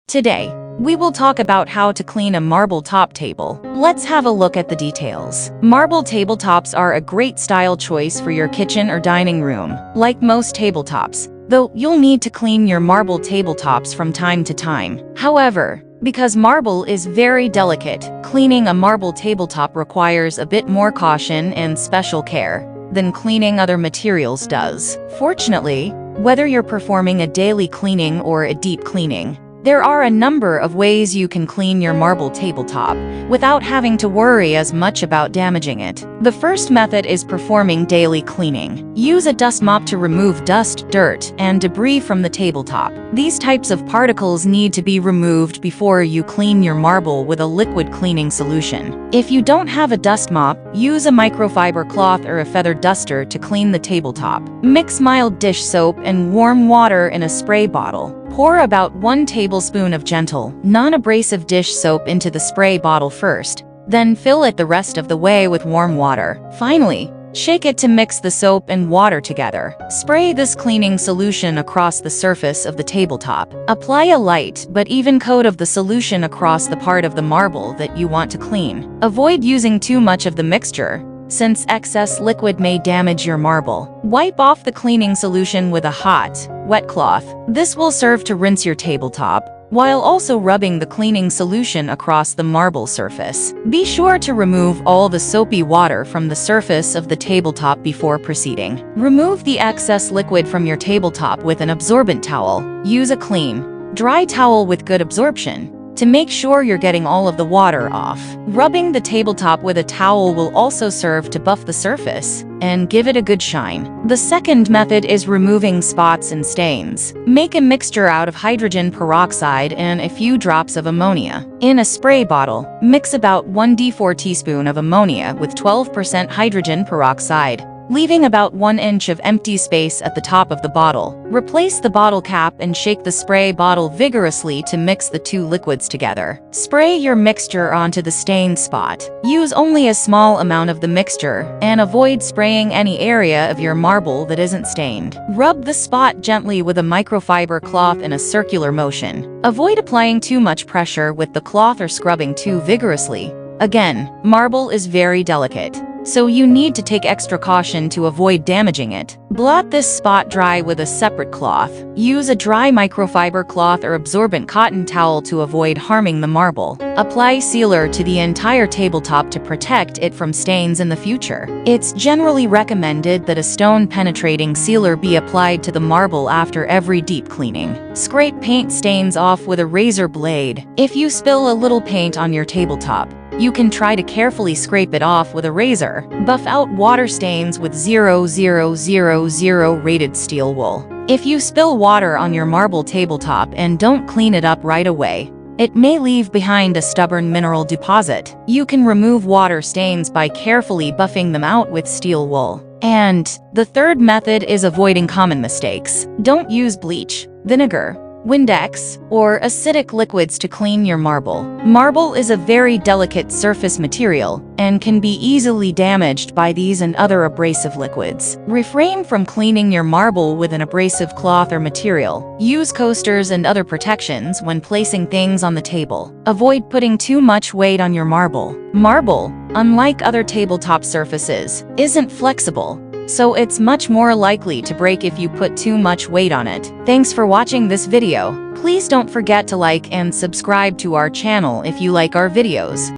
Today, we will talk about how to clean a marble top table. Let's have a look at the details. Marble tabletops are a great style choice for your kitchen or dining room. Like most tabletops, though, you'll need to clean your marble tabletops from time to time. However, because marble is very delicate, cleaning a marble tabletop requires a bit more caution and special care than cleaning other materials does. Fortunately, whether you're performing a daily cleaning or a deep cleaning, there are a number of ways you can clean your marble tabletop without having to worry as much about damaging it. The first method is performing daily cleaning. Use a dust mop to remove dust, dirt, and debris from the tabletop. These types of particles need to be removed before you clean your marble with a liquid cleaning solution. If you don't have a dust mop, use a microfiber cloth or a feather duster to clean the tabletop. Mix mild dish soap and warm water in a spray bottle. Pour about 1 tablespoon of gentle, non-abrasive dish soap into the spray bottle first, then fill it the rest of the way with warm water. Finally, shake it to mix the soap and water together. Spray this cleaning solution across the surface of the tabletop. Apply a light but even coat of the solution across the part of the marble that you want to clean. Avoid using too much of the mixture, since excess liquid may damage your marble. Wipe off the cleaning solution with a hot, wet cloth. This will serve to rinse your tabletop, while also rubbing the cleaning solution across the marble surface. Be sure to remove all the soapy water from the surface of the tabletop before proceeding. Remove the excess liquid from your tabletop with an absorbent towel. Use a clean, dry towel with good absorption to make sure you're getting all of the water off. Rubbing the tabletop with a towel will also serve to buff the surface and give it a good shine. The second method is removing spots and stains. Make a mixture out of hydrogen peroxide and a few drops of ammonia. In a spray bottle, mix about 1d4 teaspoon of ammonia with 12% hydrogen peroxide, leaving about 1 inch of empty space at the top of the bottle. Replace the bottle cap and shake the spray bottle vigorously to mix the two liquids together. Spray your mixture onto the stained spot. Use only a small amount of the mixture and avoid spraying any area of your marble that isn't stained. Rub the spot gently with a microfiber cloth in a circular motion. Avoid applying too much pressure with the cloth or scrubbing too vigorously. Again, marble is very delicate, so you need to take extra caution to avoid damaging it. Blot this spot dry with a separate cloth. Use a dry microfiber cloth or absorbent cotton towel to avoid harming the marble. Apply sealer to the entire tabletop to protect it from stains in the future. It's generally recommended that a stone-penetrating sealer be applied to the marble after every deep cleaning. Scrape paint stains off with a razor blade. If you spill a little paint on your tabletop, you can try to carefully scrape it off with a razor. Buff out water stains with 0000 rated steel wool. If you spill water on your marble tabletop and don't clean it up right away, it may leave behind a stubborn mineral deposit. You can remove water stains by carefully buffing them out with steel wool. And the third method is avoiding common mistakes. Don't use bleach, vinegar, Windex, or acidic liquids to clean your marble. Marble is a very delicate surface material and can be easily damaged by these and other abrasive liquids. Refrain from cleaning your marble with an abrasive cloth or material. Use coasters and other protections when placing things on the table. Avoid putting too much weight on your marble. Marble, unlike other tabletop surfaces, isn't flexible, so it's much more likely to break if you put too much weight on it. Thanks for watching this video. Please don't forget to like and subscribe to our channel if you like our videos.